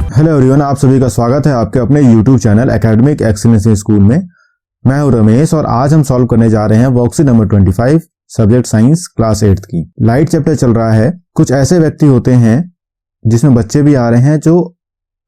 Hello everyone, आप सभी का स्वागत है आपके अपने YouTube channel academic excellence school में। मैं हूं रमेश और आज हम सॉल्व करने जा रहे हैं worksheet number 25 subject science class 8 की। लाइट चैप्टर चल रहा है। कुछ ऐसे व्यक्ति होते हैं जिसमें बच्चे भी आ रहे हैं जो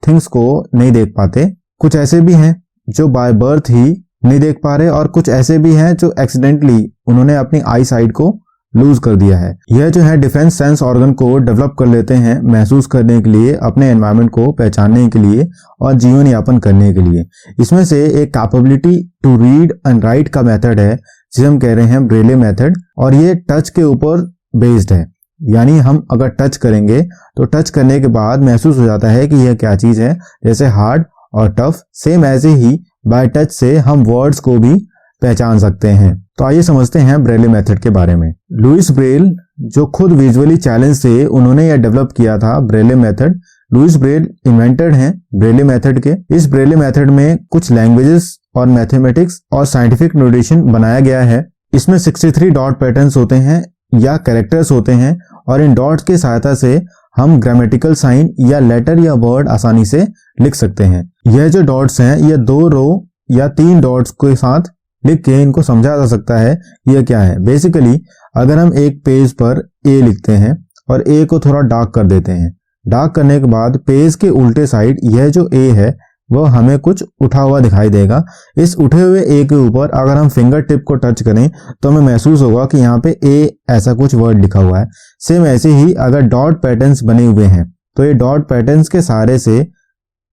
थिंग्स को नहीं देख पाते, कुछ ऐसे भी हैं जो बाय बर्थ ही नहीं देख पा रहे और कुछ ऐसे भी हैं जो एक्सीडेंटली उन्होंने अपनी आई साइट को लूज कर दिया है। यह जो है डिफरेंट सेंस ऑर्गन को डेवलप कर लेते हैं महसूस करने के लिए, अपने एनवायरनमेंट को पहचानने के लिए और जीवन यापन करने के लिए। इसमें से एक capability to read and write का मेथड है जिसे हम कह रहे हैं ब्रेले मेथड, और ये टच के ऊपर बेस्ड है। यानी हम अगर टच करेंगे तो टच करने के बाद महसूस हो जाता है कि यह क्या चीज है, जैसे हार्ड और टफ। सेम ऐसे ही बाय टच से हम वर्ड्स को भी पहचान सकते हैं। तो आइए समझते हैं ब्रेले मेथड के बारे में। लुइस ब्रेल जो खुद विजुअली चैलेंज थे, उन्होंने यह डेवलप किया था Braille method. Louis Braille inventor हैं ब्रेले मेथड के। इस ब्रेले मेथड में कुछ लैंग्वेजेस और मैथमेटिक्स और साइंटिफिक नोटेशन बनाया गया है। इसमें 63 डॉट पैटर्न्स होते हैं या कैरेक्टर्स होते हैं और इन डॉट्स की सहायता से हम ग्रामेटिकल साइन या लेटर या वर्ड आसानी से लिख सकते हैं। यह जो डॉट्स हैं यह 2 रो या 3 डॉट्स के साथ लिख के इनको समझा जा सकता है यह क्या है। बेसिकली अगर हम एक पेज पर ए लिखते हैं और ए को थोड़ा डार्क कर देते हैं, डार्क करने के बाद पेज के उल्टे साइड यह जो ए है वह हमें कुछ उठा हुआ दिखाई देगा। इस उठे हुए ए के ऊपर अगर हम फिंगर टिप को टच करें तो हमें महसूस होगा कि यहाँ पे ए ऐसा कुछ वर्ड लिखा हुआ है। सेम ऐसे ही अगर डॉट पैटर्न्स बने हुए हैं तो ये डॉट पैटर्न्स के सहारे से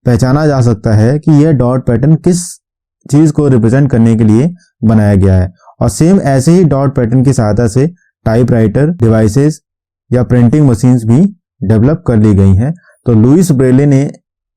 पहचाना जा सकता है कि यह डॉट पैटर्न किस चीज को रिप्रेजेंट करने के लिए बनाया गया है। और सेम ऐसे ही डॉट पैटर्न की सहायता से टाइपराइटर डिवाइसेस या प्रिंटिंग मशीन्स भी डेवलप कर ली गई हैं। तो लुइस ब्रेले ने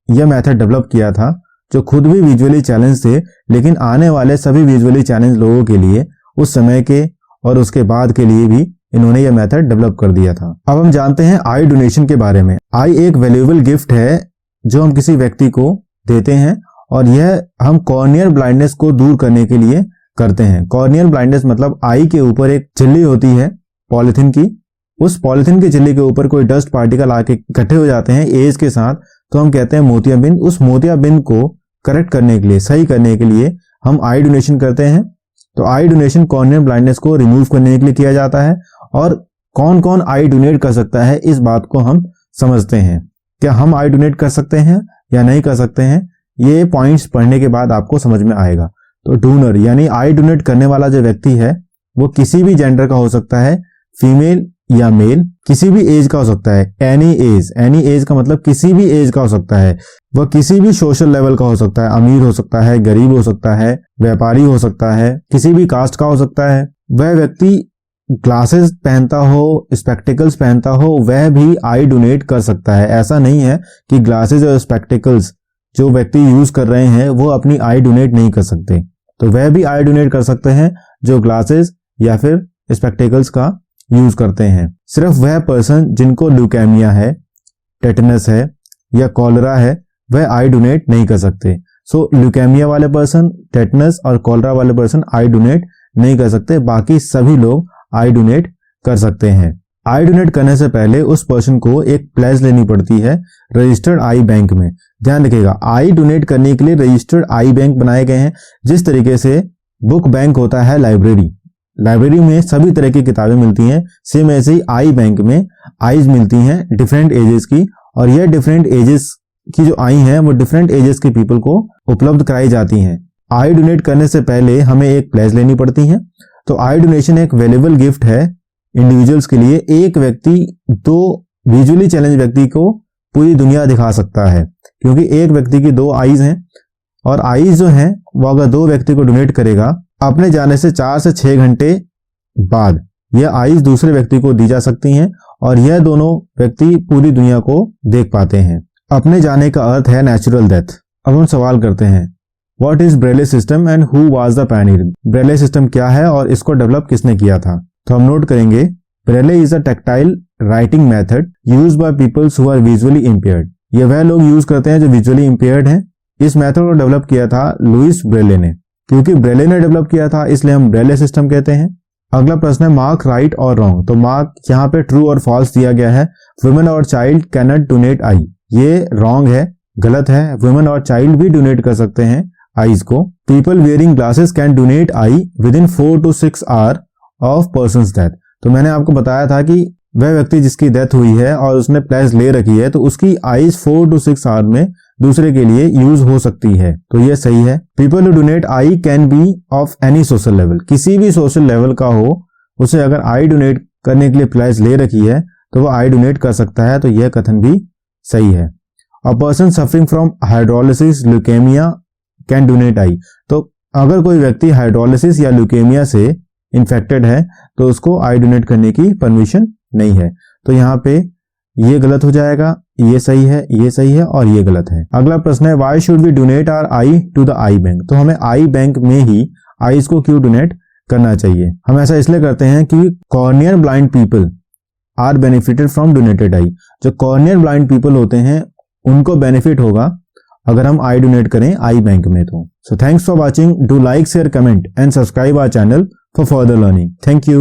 यह मेथड डेवलप किया था जो खुद भी विजुअली चैलेंज थे, लेकिन आने वाले सभी विजुअली चैलेंज लोगों के लिए उस समय के और उसके बाद के लिए भी इन्होंने यह मेथड डेवलप कर दिया था। अब हम जानते हैं आई डोनेशन के बारे में। आई एक वैल्यूएबल गिफ्ट है जो हम किसी व्यक्ति को देते हैं और यह हम कॉर्नियल ब्लाइंडनेस को दूर करने के लिए करते हैं। कॉर्नियल ब्लाइंडनेस मतलब आई के ऊपर एक झिल्ली होती है पॉलिथीन की, उस पॉलिथीन की झिल्ली के ऊपर कोई डस्ट पार्टिकल आके इकट्ठे हो जाते हैं एज के साथ, तो हम कहते हैं मोतियाबिंद। उस मोतियाबिंद को करेक्ट करने के लिए, सही करने के लिए हम आई डोनेशन करते हैं। तो आई डोनेशन कॉर्नियल ब्लाइंडनेस को रिमूव करने के लिए किया जाता है। और कौन कौन आई डोनेट कर सकता है इस बात को हम समझते हैं। क्या हम आई डोनेट कर सकते हैं या नहीं कर सकते हैं, ये पॉइंट्स पढ़ने के बाद आपको समझ में आएगा। तो डोनर यानी आई डोनेट करने वाला जो व्यक्ति है वो किसी भी जेंडर का हो सकता है, फीमेल या मेल, किसी भी एज का हो सकता है। एनी एज, एनी एज का मतलब किसी भी एज का हो सकता है। वह किसी भी सोशल लेवल का हो सकता है, अमीर हो सकता है, गरीब हो सकता है, व्यापारी हो सकता है, किसी भी कास्ट का हो सकता है। वह व्यक्ति ग्लासेस पहनता हो, स्पेक्टिकल्स पहनता हो, वह भी आई डोनेट कर सकता है। ऐसा नहीं है कि ग्लासेस और स्पेक्टिकल्स जो व्यक्ति यूज कर रहे हैं वो अपनी आई डोनेट नहीं कर सकते, तो वह भी आई डोनेट कर सकते हैं जो ग्लासेस या फिर स्पेक्टिकल्स का यूज करते हैं। सिर्फ वह पर्सन जिनको ल्यूकेमिया है, टेटनस है या कॉलरा है वह आई डोनेट नहीं कर सकते। सो ल्यूकेमिया वाले पर्सन, टेटनस और कॉलरा वाले पर्सन आई डोनेट नहीं कर सकते, बाकी सभी लोग आई डोनेट कर सकते हैं। आई डोनेट करने से पहले उस पर्सन को एक प्लेज लेनी पड़ती है रजिस्टर्ड आई बैंक में। ध्यान रखिएगा, आई डोनेट करने के लिए रजिस्टर्ड आई बैंक बनाए गए हैं। जिस तरीके से बुक बैंक होता है लाइब्रेरी, लाइब्रेरी में सभी तरह की किताबें मिलती हैं, सेम ऐसे ही आई बैंक में आईज मिलती हैं डिफरेंट एजेस की, और यह डिफरेंट एजेस की जो आई हैं वो डिफरेंट एजेस के पीपल को उपलब्ध कराई जाती हैं। आई डोनेट करने से पहले हमें एक प्लेज लेनी पड़ती है। तो आई डोनेशन एक वैल्यूएबल गिफ्ट है इंडिविजुअल्स के लिए। एक व्यक्ति 2 विजुअली चैलेंज व्यक्ति को पूरी दुनिया दिखा सकता है, क्योंकि एक व्यक्ति की 2 आईज हैं और आईज जो हैं वो अगर 2 व्यक्ति को डोनेट करेगा अपने जाने से 4 से 6 घंटे बाद यह आईज दूसरे व्यक्ति को दी जा सकती हैं और यह दोनों व्यक्ति पूरी दुनिया को देख पाते हैं। अपने जाने का अर्थ है नेचुरल डेथ। अब हम सवाल करते हैं, what is Braille system and who was the Pioneer? Braille system क्या है और इसको डेवलप किसने किया था? तो हम नोट करेंगे, Braille is a tactile writing method used by peoples who are visually impaired. ये वह लोग यूज करते हैं जो विजुअली इंपेयर्ड हैं। इस मेथड को डेवलप किया था लुइस ब्रेले ने। क्योंकि ब्रेले ने डेवलप किया था इसलिए हम ब्रेले सिस्टम कहते हैं। अगला प्रश्न है मार्क राइट और रॉन्ग। तो मार्क यहाँ पे ट्रू और फॉल्स दिया गया है। वुमेन और चाइल्ड कैन नॉट डोनेट आई, ये रॉन्ग है, गलत है। वुमेन और चाइल्ड भी डोनेट कर सकते हैं आईज को। People wearing glasses can donate I with in 4 to 6 hour of persons death. तो मैंने आपको बताया था कि वह व्यक्ति जिसकी डेथ हुई है और उसने प्लेज ले रखी है तो उसकी आईज 4 to 6 आवर में दूसरे के लिए यूज हो सकती है, तो ये सही है। People who donate I can be of any social level, किसी भी सोशल लेवल का हो, उसे अगर आई डोनेट करने के लिए प्लेज ले रखी है तो वो आई डोनेट कर सकता है, तो यह कथन भी सही है। A person suffering from hydrolysis leukaemia can donate eye. तो अगर कोई व्यक्ति हाइड्रोलिसिस या ल्यूकेमिया से इन्फेक्टेड है तो उसको आई डोनेट करने की परमिशन नहीं है। तो यहाँ पे ये गलत हो जाएगा, ये सही है, ये सही है और ये गलत है। अगला प्रश्न है why should we donate our eye to the eye bank. तो हमें आई बैंक में ही आईज को क्यों डोनेट करना चाहिए? हम ऐसा इसलिए करते हैं कि corneal blind people are benefited from donated eye. जो कॉर्नियर ब्लाइंड पीपल होते हैं उनको बेनिफिट होगा अगर हम आई डोनेट करें आई बैंक में। तो so thanks for watching, do like share comment and subscribe our channel for further learning. Thank you.